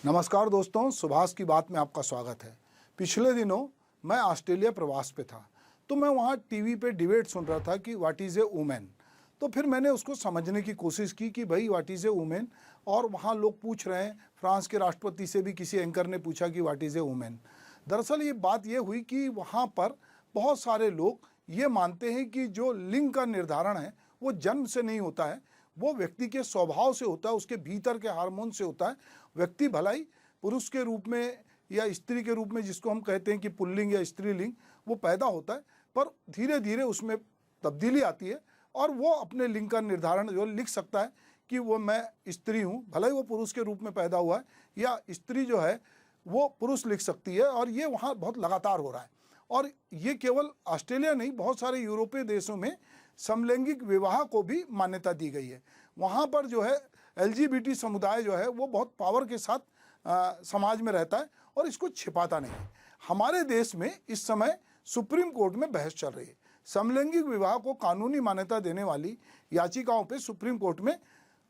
नमस्कार दोस्तों, सुभाष की बात में आपका स्वागत है। पिछले दिनों मैं ऑस्ट्रेलिया प्रवास पे था, तो मैं वहाँ टीवी पे डिबेट सुन रहा था कि व्हाट इज़ ए वुमेन। तो फिर मैंने उसको समझने की कोशिश की कि भाई व्हाट इज़ ए वुमेन। और वहाँ लोग पूछ रहे हैं, फ्रांस के राष्ट्रपति से भी किसी एंकर ने पूछा कि व्हाट इज़ ए वुमेन। दरअसल ये बात ये हुई कि वहाँ पर बहुत सारे लोग ये मानते हैं कि जो लिंग का निर्धारण है वो जन्म से नहीं होता है, वो व्यक्ति के स्वभाव से होता है, उसके भीतर के हार्मोन से होता है। व्यक्ति भलाई पुरुष के रूप में या स्त्री के रूप में, जिसको हम कहते हैं कि पुल्लिंग या स्त्रीलिंग, वो पैदा होता है, पर धीरे धीरे उसमें तब्दीली आती है और वो अपने लिंग का निर्धारण जो लिख सकता है कि वो मैं स्त्री हूँ, भले वो पुरुष के रूप में पैदा हुआ है, या स्त्री जो है वो पुरुष लिख सकती है। और ये वहाँ बहुत लगातार हो रहा है। और ये केवल ऑस्ट्रेलिया नहीं, बहुत सारे यूरोपीय देशों में समलैंगिक विवाह को भी मान्यता दी गई है। वहाँ पर जो है LGBT समुदाय जो है वो बहुत पावर के साथ समाज में रहता है और इसको छिपाता नहीं है। हमारे देश में इस समय सुप्रीम कोर्ट में बहस चल रही है। समलैंगिक विवाह को कानूनी मान्यता देने वाली याचिकाओं पर सुप्रीम कोर्ट में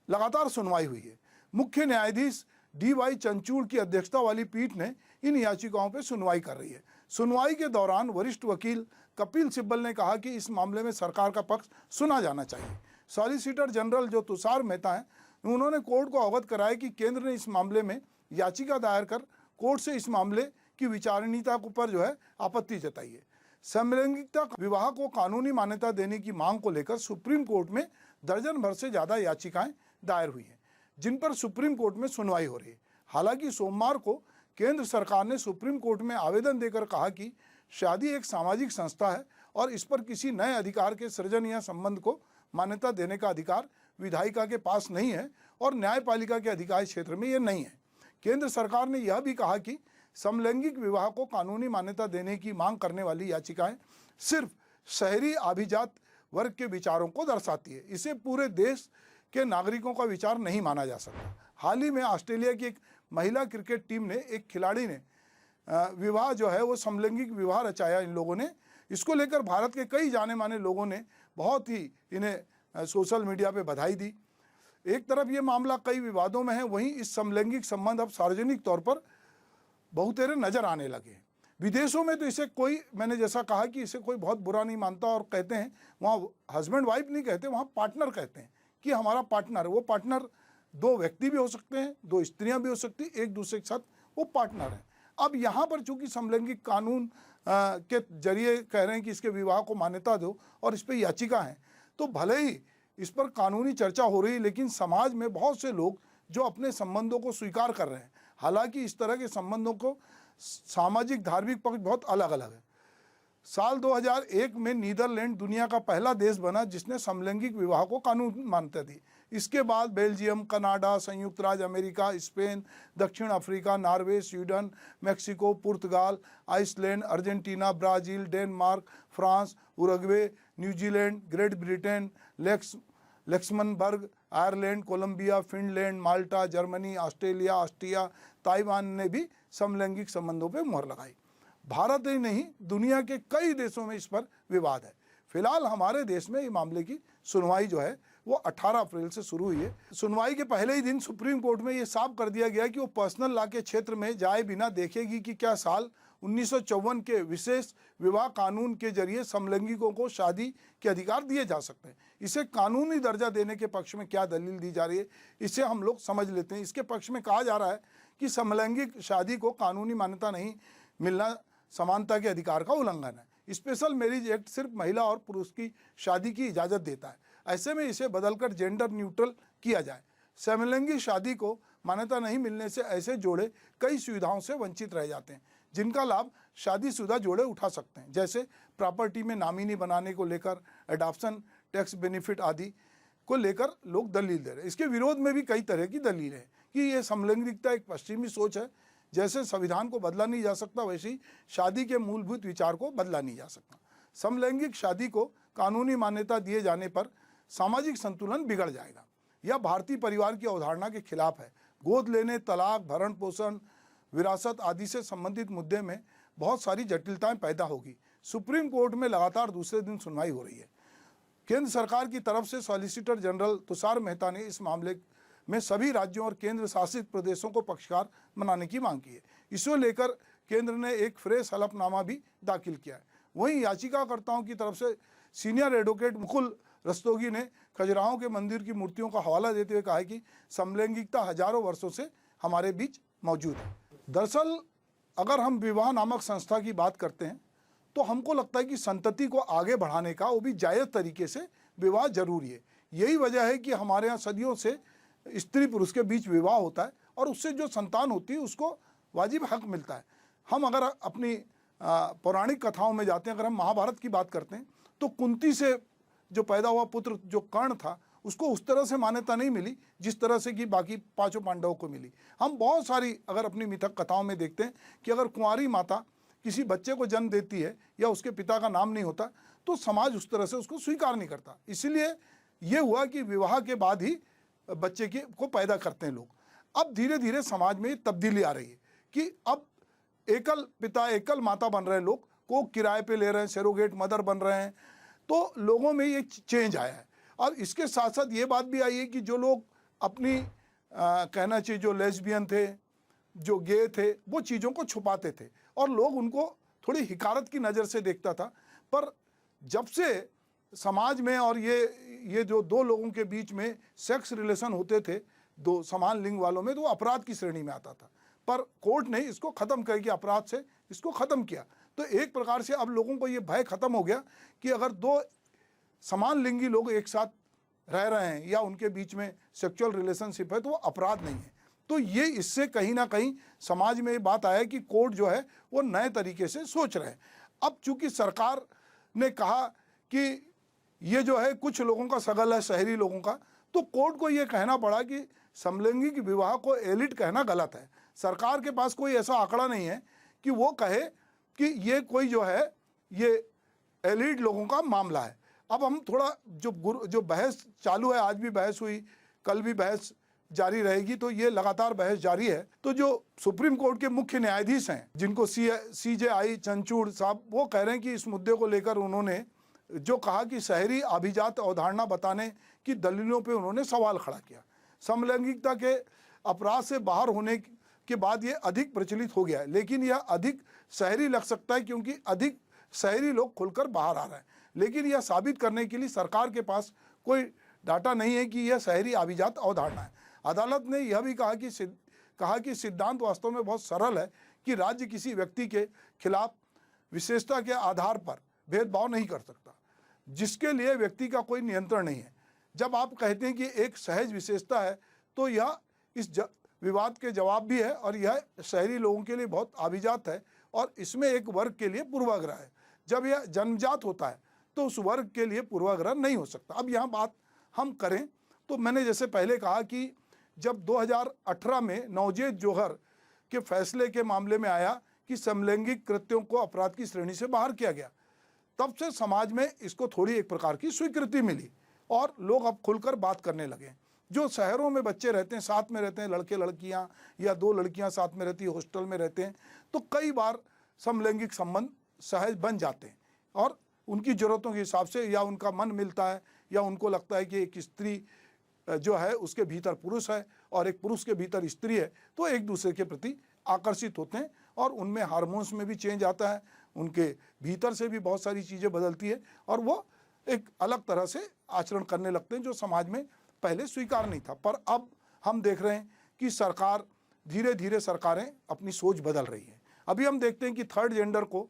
लगातार सुनवाई हुई है। मुख्य न्यायाधीश DY चंचूड़ की अध्यक्षता वाली पीठ ने इन याचिकाओं पर सुनवाई कर रही है। सुनवाई के दौरान वरिष्ठ वकील कपिल सिब्बल ने कहा कि इस मामले में सरकार का पक्ष सुना जाना चाहिए। सॉलिसिटर जनरल जो तुषार मेहता हैं, उन्होंने कोर्ट को अवगत कराया कि केंद्र ने इस मामले में याचिका दायर कर कोर्ट से इस मामले की विचारणीयता पर जो है आपत्ति जताई है। समलैंगिकता विवाह को कानूनी मान्यता देने की मांग को लेकर सुप्रीम कोर्ट में दर्जन भर से ज़्यादा याचिकाएं दायर हुई हैं, जिन पर सुप्रीम कोर्ट में सुनवाई हो रही है। हालांकि सोमवार को केंद्र सरकार ने सुप्रीम कोर्ट में आवेदन देकर कहा कि शादी एक सामाजिक संस्था है और इस पर किसी नए अधिकार के सृजन या संबंध को मान्यता देने का अधिकार विधायिका के पास नहीं है और न्यायपालिका के अधिकार क्षेत्र में यह नहीं है। केंद्र सरकार ने यह भी कहा कि समलैंगिक विवाह को कानूनी मान्यता देने की मांग करने वाली याचिकाएं सिर्फ शहरी अभिजात वर्ग के विचारों को दर्शाती है, इसे पूरे देश के नागरिकों का विचार नहीं माना जा सकता। हाल ही में ऑस्ट्रेलिया की एक महिला क्रिकेट टीम ने, एक खिलाड़ी ने विवाह जो है वो समलैंगिक विवाह रचाया इन लोगों ने। इसको लेकर भारत के कई जाने माने लोगों ने बहुत ही इन्हें सोशल मीडिया पे बधाई दी। एक तरफ ये मामला कई विवादों में है, वहीं इस समलैंगिक संबंध अब सार्वजनिक तौर पर बहुतेरे नजर आने लगे हैं। विदेशों में तो इसे कोई, मैंने जैसा कहा कि इसे कोई बहुत बुरा नहीं मानता और कहते हैं, वहाँ हस्बैंड वाइफ नहीं कहते, वहाँ पार्टनर कहते हैं कि हमारा पार्टनर। वो पार्टनर दो व्यक्ति भी हो सकते हैं, दो स्त्रियां भी हो सकती, एक दूसरे के साथ वो पार्टनर है। अब यहाँ पर चूंकि समलैंगिक कानून के जरिए कह रहे हैं कि इसके विवाह को मान्यता दो और इस पर याचिका है, तो भले ही इस पर कानूनी चर्चा हो रही है, लेकिन समाज में बहुत से लोग जो अपने संबंधों को स्वीकार कर रहे हैं। हालांकि इस तरह के संबंधों को सामाजिक धार्मिक पक्ष बहुत अलग अलग है। साल 2001 में नीदरलैंड दुनिया का पहला देश बना जिसने समलैंगिक विवाह को कानूनी मान्यता दी। इसके बाद बेल्जियम, कनाडा, संयुक्त राज्य अमेरिका, स्पेन, दक्षिण अफ्रीका, नॉर्वे, स्वीडन, मेक्सिको, पुर्तगाल, Iceland, Argentina, Brazil, Denmark, France, Uruguay, New Zealand, Great Britain, Luxembourg, Ireland, Colombia, Finland, Malta, Germany, Australia, Austria, Taiwan ने भी समलैंगिक संबंधों पर मुहर लगाई। भारत ही नहीं, दुनिया के कई देशों में इस पर विवाद है। फिलहाल हमारे देश में इस मामले की सुनवाई जो है वो 18 अप्रैल से शुरू हुई है। सुनवाई के पहले ही दिन सुप्रीम कोर्ट में ये साफ कर दिया गया कि वो पर्सनल लॉ के क्षेत्र में जाए बिना देखेगी कि क्या साल 1954 के विशेष विवाह कानून के जरिए समलैंगिकों को शादी के अधिकार दिए जा सकते हैं। इसे कानूनी दर्जा देने के पक्ष में क्या दलील दी जा रही है, इसे हम लोग समझ लेते हैं। इसके पक्ष में कहा जा रहा है कि समलैंगिक शादी को कानूनी मान्यता नहीं मिलना समानता के अधिकार का उल्लंघन है। स्पेशल मैरिज एक्ट सिर्फ महिला और पुरुष की शादी की इजाज़त देता है। ऐसे में इसे बदलकर जेंडर न्यूट्रल किया जाए। समलैंगिक शादी को मान्यता नहीं मिलने से ऐसे जोड़े कई सुविधाओं से वंचित रह जाते हैं जिनका लाभ शादीशुदा जोड़े उठा सकते हैं, जैसे प्रॉपर्टी में नामिनी बनाने को लेकर, एडॉप्शन टैक्स बेनिफिट आदि को लेकर लोग दलील दे रहे हैं। इसके विरोध में भी कई तरह की दलील है कि ये समलैंगिकता एक पश्चिमी सोच है। जैसे संविधान को बदला नहीं जा सकता, वैसे ही शादी के मूलभूत विचार को बदला नहीं जा सकता। समलैंगिक शादी को कानूनी मान्यता दिए जाने पर सामाजिक संतुलन बिगड़ जाएगा। यह भारतीय परिवार की अवधारणा के खिलाफ है। गोद लेने, तलाक, भरण पोषण, विरासत आदि से संबंधित मुद्दे में बहुत सारी जटिलताएं पैदा होगी। सुप्रीम कोर्ट में लगातार दूसरे दिन सुनवाई हो रही है। केंद्र सरकार की तरफ से सॉलिसिटर जनरल तुषार मेहता ने इस मामले में सभी राज्यों और केंद्र शासित प्रदेशों को पक्षकार बनाने की मांग की है। इसे लेकर केंद्र ने एक फ्रेश हलफनामा भी दाखिल किया है। वहीं याचिकाकर्ताओं की तरफ से सीनियर एडवोकेट मुकुल रस्तोगी ने खजुराहो के मंदिर की मूर्तियों का हवाला देते हुए कहा है कि समलैंगिकता हजारों वर्षों से हमारे बीच मौजूद है। दरअसल अगर हम विवाह नामक संस्था की बात करते हैं तो हमको लगता है कि संतति को आगे बढ़ाने का, वो भी जायज़ तरीके से, विवाह जरूरी है। यही वजह है कि हमारे यहाँ सदियों से स्त्री पुरुष के बीच विवाह होता है और उससे जो संतान होती है उसको वाजिब हक मिलता है। हम अगर अपनी पौराणिक कथाओं में जाते हैं, अगर हम महाभारत की बात करते हैं तो कुंती से जो पैदा हुआ पुत्र जो कर्ण था उसको उस तरह से मान्यता नहीं मिली जिस तरह से कि बाकी पांचों पांडवों को मिली। हम बहुत सारी अगर अपनी मिथक कथाओं में देखते हैं कि अगर कुंवारी माता किसी बच्चे को जन्म देती है या उसके पिता का नाम नहीं होता तो समाज उस तरह से उसको स्वीकार नहीं करता। इसलिए ये हुआ कि विवाह के बाद ही बच्चे को पैदा करते हैं लोग। अब धीरे धीरे समाज में तब्दीली आ रही है कि अब एकल पिता एकल माता बन रहे हैं लोग, को किराए पे ले रहे हैं, सरोगेट मदर बन रहे हैं। तो लोगों में ये चेंज आया है। और इसके साथ साथ ये बात भी आई है कि जो लोग अपनी कहना चाहिए जो लेस्बियन थे, जो गे थे, वो चीज़ों को छुपाते थे और लोग उनको थोड़ी हिकारत की नज़र से देखता था। पर जब से समाज में और ये जो दो लोगों के बीच में सेक्स रिलेशन होते थे दो समान लिंग वालों में, तो वो अपराध की श्रेणी में आता था। पर कोर्ट ने इसको ख़त्म करके अपराध से इसको ख़त्म किया। तो एक प्रकार से अब लोगों को ये भय ख़त्म हो गया कि अगर दो समान लिंगी लोग एक साथ रह रहे हैं या उनके बीच में सेक्सुअल रिलेशनशिप है तो वो अपराध नहीं है। तो ये इससे कहीं ना कहीं समाज में ये बात आया कि कोर्ट जो है वो नए तरीके से सोच रहे हैं। अब चूंकि सरकार ने कहा कि ये जो है कुछ लोगों का सगल है, शहरी लोगों का, तो कोर्ट को ये कहना पड़ा कि समलैंगिक विवाह को एलिट कहना गलत है। सरकार के पास कोई ऐसा आंकड़ा नहीं है कि वो कहे कि ये कोई जो है ये एलिट लोगों का मामला है। अब हम थोड़ा जो बहस चालू है, आज भी बहस हुई, कल भी बहस जारी रहेगी, तो ये लगातार बहस जारी है। तो जो सुप्रीम कोर्ट के मुख्य न्यायाधीश हैं जिनको CJI चंचूड़ साहब, वो कह रहे हैं कि इस मुद्दे को लेकर उन्होंने जो कहा कि शहरी अभिजात अवधारणा बताने की दलीलों पे उन्होंने सवाल खड़ा किया। समलैंगिकता के अपराध से बाहर होने के बाद ये अधिक प्रचलित हो गया है, लेकिन यह अधिक शहरी लग सकता है क्योंकि अधिक शहरी लोग खुलकर बाहर आ रहे हैं। लेकिन यह साबित करने के लिए सरकार के पास कोई डाटा नहीं है कि यह शहरी अभिजात अवधारणा है। अदालत ने यह भी कहा कि सिद्धांत वास्तव में बहुत सरल है कि राज्य किसी व्यक्ति के खिलाफ विशेषता के आधार पर भेदभाव नहीं कर सकता जिसके लिए व्यक्ति का कोई नियंत्रण नहीं है। जब आप कहते हैं कि एक सहज विशेषता है तो यह इस विवाद के जवाब भी है और यह शहरी लोगों के लिए बहुत अभिजात है और इसमें एक वर्ग के लिए पूर्वाग्रह है। जब यह जन्मजात होता है तो उस वर्ग के लिए पूर्वाग्रह नहीं हो सकता। अब यहाँ बात हम करें तो मैंने जैसे पहले कहा कि जब 2018 में नवजोत जौहर के फैसले के मामले में आया कि समलैंगिक कृत्यों को अपराध की श्रेणी से बाहर किया गया, तब से समाज में इसको थोड़ी एक प्रकार की स्वीकृति मिली और लोग अब खुलकर बात करने लगे। जो शहरों में बच्चे रहते हैं, साथ में रहते हैं, लड़के लड़कियां या दो लड़कियां साथ में रहती है, हॉस्टल में रहते हैं, तो कई बार समलैंगिक संबंध सहज बन जाते हैं और उनकी ज़रूरतों के हिसाब से या उनका मन मिलता है या उनको लगता है कि एक स्त्री जो है उसके भीतर पुरुष है और एक पुरुष के भीतर स्त्री है, तो एक दूसरे के प्रति आकर्षित होते हैं और उनमें हार्मोन्स में भी चेंज आता है, उनके भीतर से भी बहुत सारी चीज़ें बदलती है और वो एक अलग तरह से आचरण करने लगते हैं जो समाज में पहले स्वीकार नहीं था। पर अब हम देख रहे हैं कि सरकार धीरे धीरे सरकारें अपनी सोच बदल रही हैं। अभी हम देखते हैं कि थर्ड जेंडर को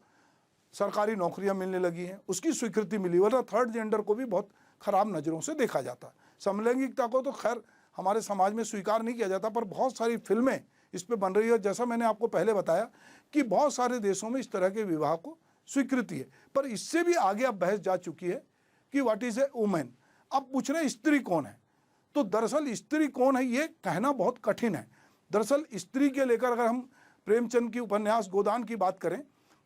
सरकारी नौकरियां मिलने लगी हैं, उसकी स्वीकृति मिली, वरना थर्ड जेंडर को भी बहुत ख़राब नज़रों से देखा जाता। समलैंगिकता को तो खैर हमारे समाज में स्वीकार नहीं किया जाता, पर बहुत सारी फिल्में इस पर बन रही है। जैसा मैंने आपको पहले बताया कि बहुत सारे देशों में इस तरह के विवाह को स्वीकृति है, पर इससे भी आगे अब बहस जा चुकी है कि व्हाट इज़ ए वुमेन। अब पूछ रहे स्त्री कौन है, तो दरअसल स्त्री कौन है ये कहना बहुत कठिन है। दरअसल स्त्री के लेकर अगर हम प्रेमचंद की उपन्यास गोदान की बात करें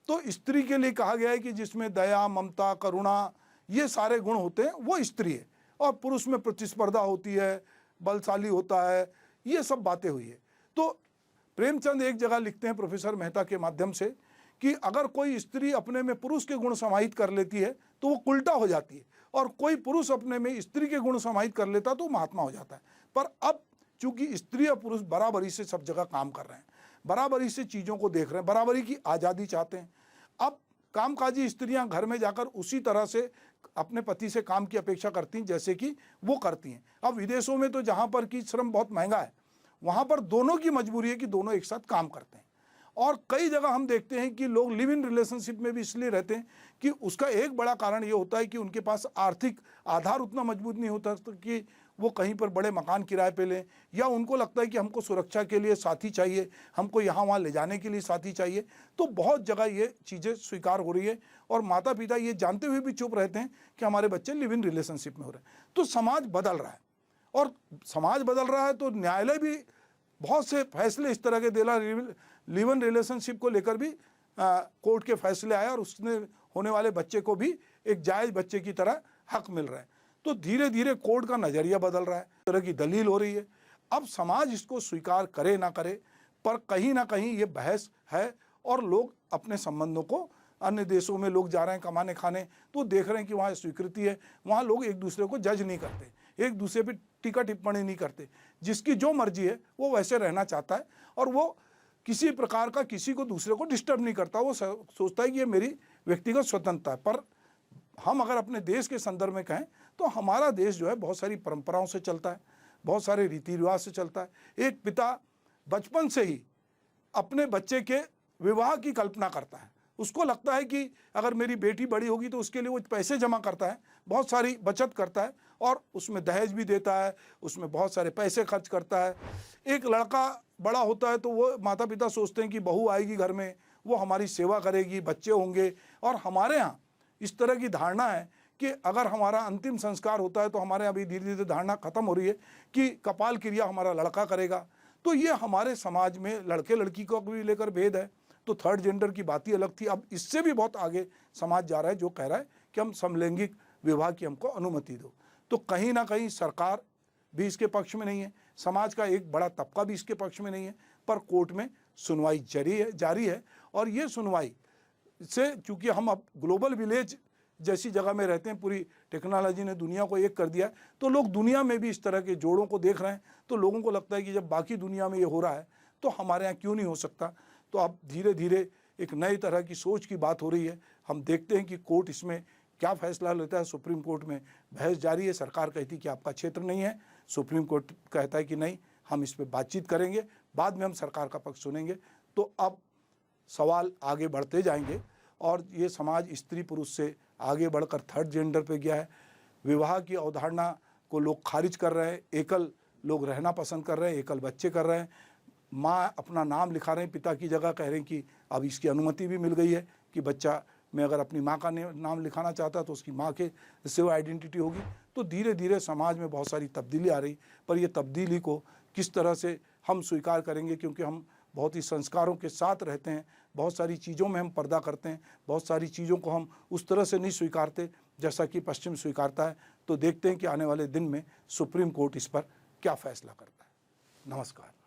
तो स्त्री के लिए कहा गया है कि जिसमें दया, ममता, करुणा ये सारे गुण होते हैं वो स्त्री है, और पुरुष में प्रतिस्पर्धा होती है, बलशाली होता है, ये सब बातें हुई है। तो प्रेमचंद एक जगह लिखते हैं प्रोफेसर मेहता के माध्यम से कि अगर कोई स्त्री अपने में पुरुष के गुण समाहित कर लेती है तो वो उल्टा हो जाती है, और कोई पुरुष अपने में स्त्री के गुण समाहित कर लेता तो महात्मा हो जाता है। पर अब चूंकि स्त्री और पुरुष बराबरी से सब जगह काम कर रहे हैं, बराबरी से चीज़ों को देख रहे हैं, बराबरी की आज़ादी चाहते हैं। अब कामकाजी स्त्रियां घर में जाकर उसी तरह से अपने पति से काम की अपेक्षा करती हैं जैसे कि वो करती हैं। अब विदेशों में तो जहाँ पर कि श्रम बहुत महंगा है, वहाँ पर दोनों की मजबूरी है कि दोनों एक साथ काम करते हैं। और कई जगह हम देखते हैं कि लोग लिव इन रिलेशनशिप में भी इसलिए रहते हैं कि उसका एक बड़ा कारण ये होता है कि उनके पास आर्थिक आधार उतना मजबूत नहीं होता कि वो कहीं पर बड़े मकान किराए पे लें, या उनको लगता है कि हमको सुरक्षा के लिए साथी चाहिए, हमको यहाँ वहाँ ले जाने के लिए साथी चाहिए। तो बहुत जगह ये चीज़ें स्वीकार हो रही है और माता पिता ये जानते हुए भी चुप रहते हैं कि हमारे बच्चे लिव इन रिलेशनशिप में हो रहे हैं। तो समाज बदल रहा है, और समाज बदल रहा है तो न्यायालय भी बहुत से फैसले इस तरह के दे रहा है। लिव इन रिलेशनशिप को लेकर भी कोर्ट के फैसले आए और उसने होने वाले बच्चे को भी एक जायज़ बच्चे की तरह हक मिल रहा है। तो धीरे धीरे कोर्ट का नज़रिया बदल रहा है, तरह की दलील हो रही है। अब समाज इसको स्वीकार करे ना करे, पर कहीं ना कहीं ये बहस है, और लोग अपने संबंधों को, अन्य देशों में लोग जा रहे हैं कमाने खाने, तो देख रहे हैं कि वहाँ स्वीकृति है, वहाँ लोग एक दूसरे को जज नहीं करते, एक दूसरे पे टीका टिप्पणी नहीं करते, जिसकी जो मर्जी है वो वैसे रहना चाहता है, और वो किसी प्रकार का किसी को दूसरे को डिस्टर्ब नहीं करता। वो सोचता है कि ये मेरी व्यक्तिगत स्वतंत्रता है। पर हम अगर अपने देश के संदर्भ में कहें तो हमारा देश जो है बहुत सारी परंपराओं से चलता है, बहुत सारे रीति रिवाज से चलता है। एक पिता बचपन से ही अपने बच्चे के विवाह की कल्पना करता है, उसको लगता है कि अगर मेरी बेटी बड़ी होगी तो उसके लिए वो पैसे जमा करता है, बहुत सारी बचत करता है, और उसमें दहेज भी देता है, उसमें बहुत सारे पैसे खर्च करता है। एक लड़का बड़ा होता है तो वो माता पिता सोचते हैं कि बहू आएगी घर में, वो हमारी सेवा करेगी, बच्चे होंगे। और हमारे यहाँ इस तरह की धारणा है कि अगर हमारा अंतिम संस्कार होता है तो हमारे अभी धीरे धीरे धारणा खत्म हो रही है कि कपाल क्रिया हमारा लड़का करेगा। तो ये हमारे समाज में लड़के लड़की को भी लेकर भेद है। तो थर्ड जेंडर की बात ही अलग थी, अब इससे भी बहुत आगे समाज जा रहा है, जो कह रहा है कि हम समलैंगिक विवाह की हमको अनुमति दो। तो कहीं ना कहीं सरकार भी इसके पक्ष में नहीं है, समाज का एक बड़ा तबका भी इसके पक्ष में नहीं है, पर कोर्ट में सुनवाई जारी है। और ये सुनवाई से, चूँकि हम अब ग्लोबल विलेज जैसी जगह में रहते हैं, पूरी टेक्नोलॉजी ने दुनिया को एक कर दिया है, तो लोग दुनिया में भी इस तरह के जोड़ों को देख रहे हैं। तो लोगों को लगता है कि जब बाकी दुनिया में ये हो रहा है तो हमारे यहाँ क्यों नहीं हो सकता। तो अब धीरे धीरे एक नई तरह की सोच की बात हो रही है। हम देखते हैं कि कोर्ट इसमें क्या फैसला लेता है। सुप्रीम कोर्ट में बहस जारी है, सरकार कहती है कि आपका क्षेत्र नहीं है, सुप्रीम कोर्ट कहता है कि नहीं, हम इस पर बातचीत करेंगे, बाद में हम सरकार का पक्ष सुनेंगे। तो अब सवाल आगे बढ़ते जाएंगे, और ये समाज स्त्री पुरुष से आगे बढ़कर थर्ड जेंडर पे गया है। विवाह की अवधारणा को लोग खारिज कर रहे हैं, एकल लोग रहना पसंद कर रहे हैं, एकल बच्चे कर रहे हैं। माँ अपना नाम लिखा रहे हैं पिता की जगह, कह रहे हैं कि अब इसकी अनुमति भी मिल गई है कि बच्चा में अगर अपनी माँ का नाम लिखाना चाहता है तो उसकी माँ के से वो आइडेंटिटी होगी। तो धीरे धीरे समाज में बहुत सारी तब्दीली आ रही, पर ये तब्दीली को किस तरह से हम स्वीकार करेंगे, क्योंकि हम बहुत ही संस्कारों के साथ रहते हैं, बहुत सारी चीज़ों में हम पर्दा करते हैं, बहुत सारी चीज़ों को हम उस तरह से नहीं स्वीकारते जैसा कि पश्चिम स्वीकारता है। तो देखते हैं कि आने वाले दिन में सुप्रीम कोर्ट इस पर क्या फैसला करता है। नमस्कार।